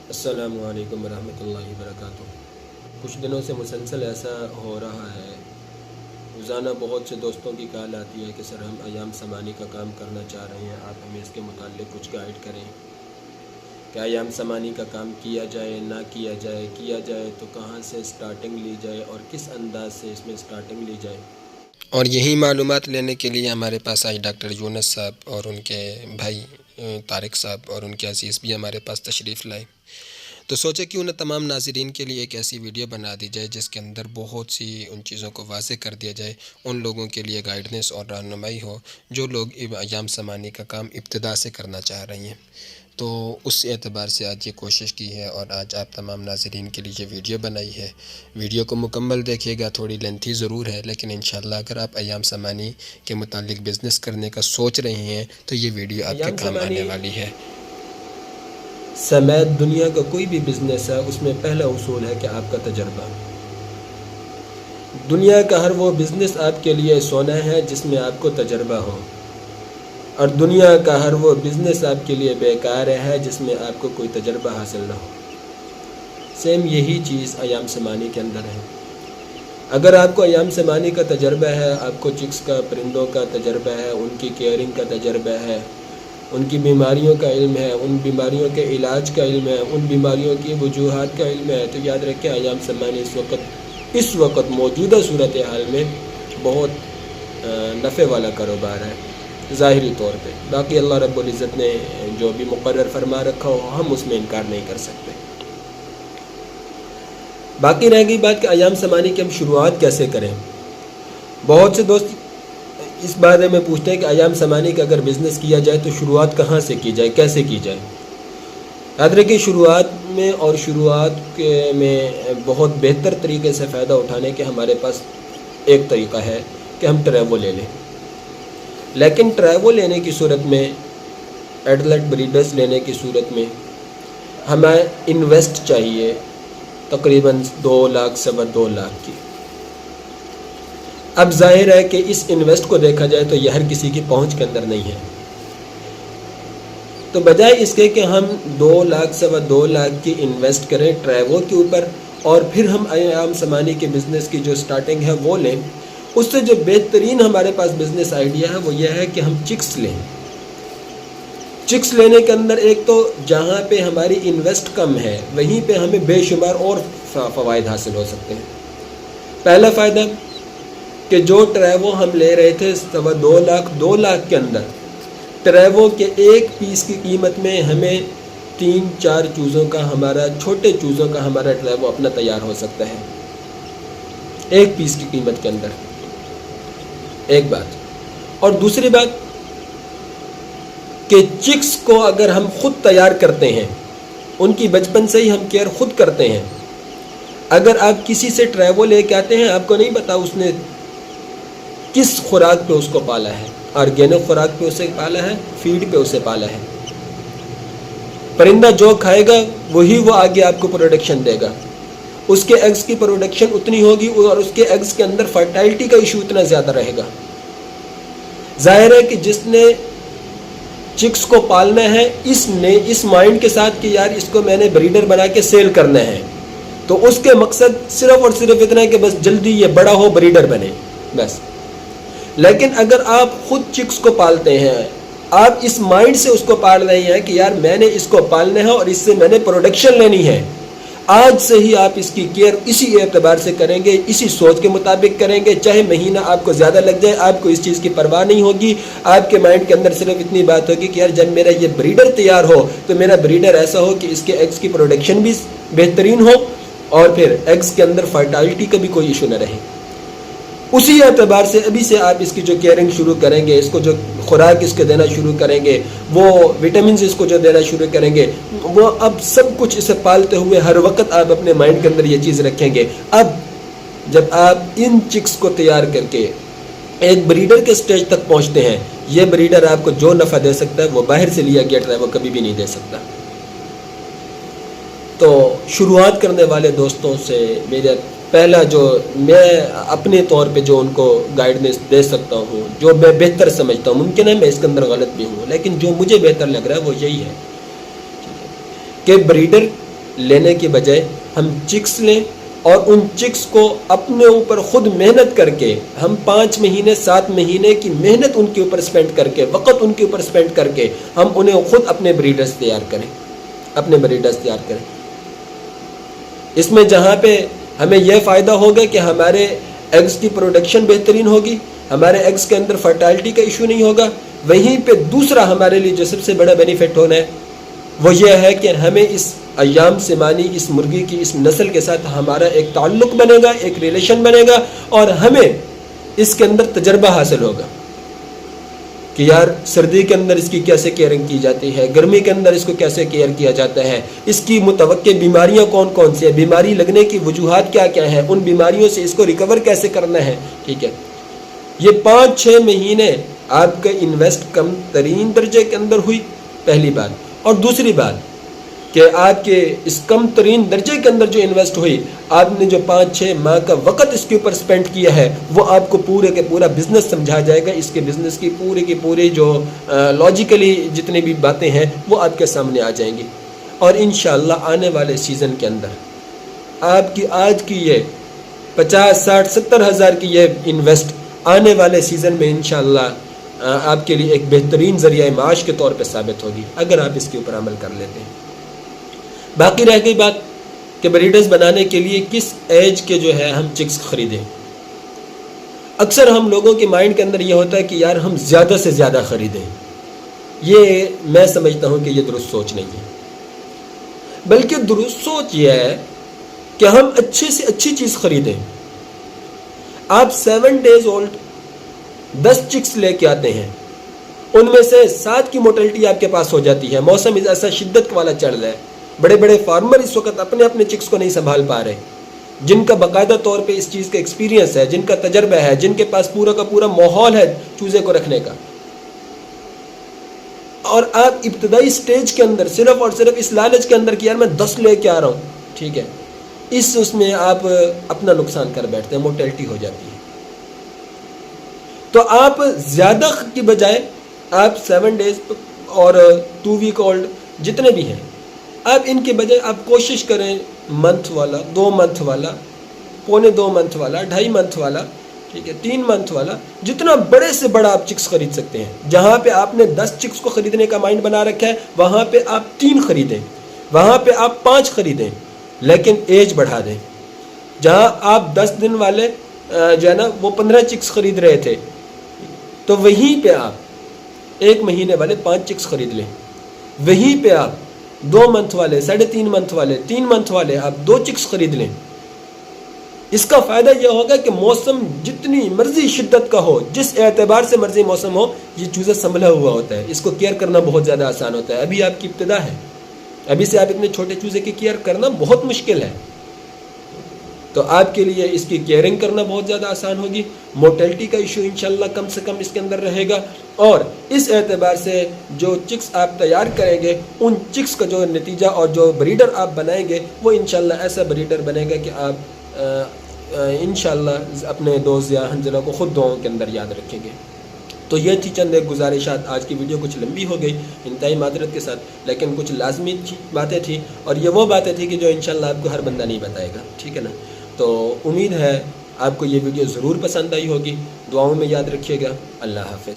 السلام علیکم ورحمۃ اللہ وبرکاتہ۔ کچھ دنوں سے مسلسل ایسا ہو رہا ہے، روزانہ بہت سے دوستوں کی کال آتی ہے کہ سر ہم ایام سمانی کا کام کرنا چاہ رہے ہیں، آپ ہمیں اس کے متعلق کچھ گائیڈ کریں کہ ایام سمانی کا کام کیا جائے نہ کیا جائے تو کہاں سے سٹارٹنگ لی جائے اور کس انداز سے اس میں سٹارٹنگ لی جائے۔ اور یہی معلومات لینے کے لیے ہمارے پاس آج ڈاکٹر یونس صاحب اور ان کے بھائی طارق صاحب اور ان کے عزیز بھی ہمارے پاس تشریف لائے، تو سوچے کہ انہیں تمام ناظرین کے لیے ایک ایسی ویڈیو بنا دی جائے جس کے اندر بہت سی ان چیزوں کو واضح کر دیا جائے، ان لوگوں کے لیے گائیڈنس اور رہنمائی ہو جو لوگ ایام سمانی کا کام ابتدا سے کرنا چاہ رہی ہیں۔ تو اس اعتبار سے آج یہ کوشش کی ہے اور آج آپ تمام ناظرین کے لیے یہ ویڈیو بنائی ہے۔ ویڈیو کو مکمل دیکھیے گا، تھوڑی لینتھی ضرور ہے لیکن انشاءاللہ اگر آپ ایام سمانی کے متعلق بزنس کرنے کا سوچ رہے ہیں تو یہ ویڈیو آپ کے کام آنے والی ہے۔ سمیت دنیا کا کوئی بھی بزنس ہے، اس میں پہلا اصول ہے کہ آپ کا تجربہ۔ دنیا کا ہر وہ بزنس آپ کے لیے سونا ہے جس میں آپ کو تجربہ ہو، اور دنیا کا ہر وہ بزنس آپ کے لیے بیکار ہے جس میں آپ کو کوئی تجربہ حاصل نہ ہو۔ سیم یہی چیز ایام سمانی کے اندر ہے۔ اگر آپ کو ایام سمانی کا تجربہ ہے، آپ کو چکس کا، پرندوں کا تجربہ ہے، ان کی کیئرنگ کا تجربہ ہے، ان کی بیماریوں کا علم ہے، ان بیماریوں کے علاج کا علم ہے، ان بیماریوں کی وجوہات کا علم ہے، تو یاد رکھیں ایام سمانی اس وقت موجودہ صورتحال میں بہت نفع والا کاروبار ہے ظاہری طور پہ۔ باقی اللہ رب العزت نے جو بھی مقرر فرما رکھا ہو ہم اس میں انکار نہیں کر سکتے۔ باقی رہ گئی بات کہ ایام سمانی کی ہم شروعات کیسے کریں۔ بہت سے دوست اس بارے میں پوچھتے ہیں کہ ایام سمانی کا اگر بزنس کیا جائے تو شروعات کہاں سے کی جائے، کیسے کی جائے۔ یاد رکھیں شروعات میں بہت بہتر طریقے سے فائدہ اٹھانے کے ہمارے پاس ایک طریقہ ہے کہ ہم ٹریوو لے لیں، لیکن ٹریوو لینے کی صورت میں، ایڈلٹ بریڈرز لینے کی صورت میں ہمیں انویسٹ چاہیے تقریباً 2 لاکھ سوا 2 لاکھ کی۔ اب ظاہر ہے کہ اس انویسٹ کو دیکھا جائے تو یہ ہر کسی کی پہنچ کے اندر نہیں ہے، تو بجائے اس کے کہ ہم 2 لاکھ سوا 2 لاکھ کی انویسٹ کریں ٹریوو کے اوپر اور پھر ہم ایام سمانی کے بزنس کی جو سٹارٹنگ ہے وہ لیں، اس سے جو بہترین ہمارے پاس بزنس آئیڈیا ہے وہ یہ ہے کہ ہم چکس لیں۔ چکس لینے کے اندر ایک تو جہاں پہ ہماری انویسٹ کم ہے وہیں پہ ہمیں بے شمار اور فوائد حاصل ہو سکتے ہیں۔ پہلا فائدہ کہ جو ٹریوو ہم لے رہے تھے سوا 2 لاکھ کے اندر، ٹریوو کے ایک پیس کی قیمت میں ہمیں 3-4 چوزوں کا چھوٹے چوزوں کا ہمارا ٹریوو اپنا تیار ہو سکتا ہے ایک پیس کی قیمت کے اندر۔ ایک بات، اور دوسری بات کہ چکس کو اگر ہم خود تیار کرتے ہیں، ان کی بچپن سے ہی ہم کیئر خود کرتے ہیں۔ اگر آپ کسی سے ٹریوو لے کے آتے ہیں، آپ کو نہیں پتا اس نے کس خوراک پہ اس کو پالا ہے، آرگینک خوراک پہ اسے پالا ہے، فیڈ پہ اسے پالا ہے۔ پرندہ جو کھائے گا وہی وہ آگے آپ کو پروڈکشن دے گا، اس کے ایگز کی پروڈکشن اتنی ہوگی اور اس کے ایگز کے اندر فرٹائلٹی کا ایشو اتنا زیادہ رہے گا۔ ظاہر ہے کہ جس نے چکس کو پالنا ہے اس مائنڈ کے ساتھ کہ یار اس کو میں نے بریڈر بنا کے سیل کرنا ہے، تو اس کے مقصد صرف اور صرف اتنا ہے کہ بس جلدی یہ بڑا ہو، بریڈر بنے بس۔ لیکن اگر آپ خود چکس کو پالتے ہیں، آپ اس مائنڈ سے اس کو پال رہے ہیں کہ یار میں نے اس کو پالنا ہے اور اس سے میں نے پروڈکشن لینی ہے، آج سے ہی آپ اس کی کیئر اسی اعتبار سے کریں گے، اسی سوچ کے مطابق کریں گے، چاہے مہینہ آپ کو زیادہ لگ جائے، آپ کو اس چیز کی پرواہ نہیں ہوگی۔ آپ کے مائنڈ کے اندر صرف اتنی بات ہوگی کہ یار جب میرا یہ بریڈر تیار ہو تو میرا بریڈر ایسا ہو کہ اس کے ایگز کی پروڈکشن بھی بہترین ہو اور پھر ایگز کے اندر فرٹائلٹی کا بھی کوئی ایشو نہ رہے۔ اسی اعتبار سے ابھی سے آپ اس کی جو کیئرنگ شروع کریں گے، اس کو جو خوراک اس کے دینا شروع کریں گے، وہ وٹامنز اس کو جو دینا شروع کریں گے، وہ اب سب کچھ اسے پالتے ہوئے ہر وقت آپ اپنے مائنڈ کے اندر یہ چیز رکھیں گے۔ اب جب آپ ان چکس کو تیار کر کے ایک بریڈر کے سٹیج تک پہنچتے ہیں، یہ بریڈر آپ کو جو نفع دے سکتا ہے وہ باہر سے لیا گیا ٹریوو کبھی بھی نہیں دے سکتا۔ تو شروعات کرنے والے دوستوں سے میرا پہلا جو میں اپنے طور پہ جو ان کو گائیڈنس دے سکتا ہوں، جو میں بہتر سمجھتا ہوں، ممکن ہے میں اس کے اندر غلط بھی ہوں لیکن جو مجھے بہتر لگ رہا ہے وہ یہی ہے کہ بریڈر لینے کے بجائے ہم چکس لیں اور ان چکس کو اپنے اوپر خود محنت کر کے، ہم 5 مہینے 7 مہینے کی محنت ان کے اوپر سپینڈ کر کے، وقت ان کے اوپر سپینڈ کر کے ہم انہیں خود اپنے بریڈرز تیار کریں. اس میں جہاں پہ ہمیں یہ فائدہ ہوگا کہ ہمارے ایگز کی پروڈکشن بہترین ہوگی، ہمارے ایگز کے اندر فرٹائلٹی کا ایشو نہیں ہوگا. وہیں پہ دوسرا ہمارے لیے جو سب سے بڑا بینیفٹ ہونا ہے وہ یہ ہے کہ ہمیں اس ایام سمانی، اس مرغی کی اس نسل کے ساتھ ہمارا ایک تعلق بنے گا، ایک ریلیشن بنے گا، اور ہمیں اس کے اندر تجربہ حاصل ہوگا کہ یار سردی کے اندر اس کی کیسے کیئرنگ کی جاتی ہے، گرمی کے اندر اس کو کیسے کیئر کیا جاتا ہے، اس کی متوقع بیماریاں کون کون سی ہیں، بیماری لگنے کی وجوہات کیا کیا ہیں، ان بیماریوں سے اس کو ریکور کیسے کرنا ہے. ٹھیک ہے، یہ 5-6 مہینے آپ کا انویسٹ کم ترین درجے کے اندر ہوئی، پہلی بات. اور دوسری بات کہ آپ کے اس کم ترین درجے کے اندر جو انویسٹ ہوئی، آپ نے جو 5-6 ماہ کا وقت اس کے اوپر سپینڈ کیا ہے، وہ آپ کو پورے کے پورا بزنس سمجھا جائے گا. اس کے بزنس کی پوری جو لاجیکلی جتنی بھی باتیں ہیں وہ آپ کے سامنے آ جائیں گی. اور انشاءاللہ آنے والے سیزن کے اندر آپ کی آج کی یہ 50-60-70 ہزار کی یہ انویسٹ آنے والے سیزن میں انشاءاللہ آپ کے لیے ایک بہترین ذریعہ معاش کے طور پہ ثابت ہوگی اگر آپ اس کے اوپر عمل کر لیتے ہیں. باقی رہ گئی بات کہ بریڈرز بنانے کے لیے کس ایج کے جو ہے ہم چکس خریدیں. اکثر ہم لوگوں کے مائنڈ کے اندر یہ ہوتا ہے کہ یار ہم زیادہ سے زیادہ خریدیں. یہ میں سمجھتا ہوں کہ یہ درست سوچ نہیں ہے، بلکہ درست سوچ یہ ہے کہ ہم اچھے سے اچھی چیز خریدیں. آپ 7 days old 10 چکس لے کے آتے ہیں، ان میں سے 7 کی موٹلٹی آپ کے پاس ہو جاتی ہے. موسم ایسا شدت والا چل رہا ہے، بڑے بڑے فارمر اس وقت اپنے چکس کو نہیں سنبھال پا رہے، جن کا باقاعدہ طور پہ اس چیز کا ایکسپیرینس ہے، جن کا تجربہ ہے، جن کے پاس پورا کا پورا ماحول ہے چوزے کو رکھنے کا. اور آپ ابتدائی سٹیج کے اندر صرف اور صرف اس لالچ کے اندر کہ یار میں 10 لے کے آ رہا ہوں، ٹھیک ہے، اس میں آپ اپنا نقصان کر بیٹھتے ہیں، موٹیلٹی ہو جاتی ہے. تو آپ زیادہ کی بجائے آپ 7 days اور 2 week old جتنے بھی ہیں، آپ ان کے بجائے آپ کوشش کریں منتھ والا، 2 منتھ والا، 1.25 منتھ والا، 2.5 منتھ والا، ٹھیک ہے، 3 منتھ والا، جتنا بڑے سے بڑا آپ چکس خرید سکتے ہیں. جہاں پہ آپ نے 10 چکس کو خریدنے کا مائنڈ بنا رکھا ہے، وہاں پہ آپ 3 خریدیں، وہاں پہ آپ 5 خریدیں، لیکن ایج بڑھا دیں. جہاں آپ 10 دن والے جو ہے نا وہ 15 چکس خرید رہے تھے، تو وہیں پہ آپ 1 مہینے والے 5 چکس خرید لیں. وہیں پہ آپ 2 منتھ والے، 3.5 منتھ والے، 3 منتھ والے آپ 2 چکس خرید لیں. اس کا فائدہ یہ ہوگا کہ موسم جتنی مرضی شدت کا ہو، جس اعتبار سے مرضی موسم ہو، یہ چوزا سنبھلا ہوا ہوتا ہے، اس کو کیئر کرنا بہت زیادہ آسان ہوتا ہے. ابھی آپ کی ابتدا ہے، ابھی سے آپ اتنے چھوٹے چوزے کی کیئر کرنا بہت مشکل ہے، تو آپ کے لیے اس کی کیئرنگ کرنا بہت زیادہ آسان ہوگی. موٹیلٹی کا ایشو انشاءاللہ کم سے کم اس کے اندر رہے گا، اور اس اعتبار سے جو چکس آپ تیار کریں گے، ان چکس کا جو نتیجہ اور جو بریڈر آپ بنائیں گے، وہ انشاءاللہ ایسا بریڈر بنے گا کہ آپ انشاءاللہ اپنے دوست یا ہنزلہ کو خود دعاؤں کے اندر یاد رکھیں گے. تو یہ تھی چند ایک گزارشات. آج کی ویڈیو کچھ لمبی ہو گئی انتہائی معذرت کے ساتھ، لیکن کچھ لازمی باتیں تھیں، اور یہ وہ باتیں تھیں کہ جو انشاءاللہ آپ کو ہر بندہ نہیں بتائے گا، ٹھیک ہے نا. تو امید ہے آپ کو یہ ویڈیو ضرور پسند آئی ہوگی. دعاؤں میں یاد رکھیے گا. اللہ حافظ.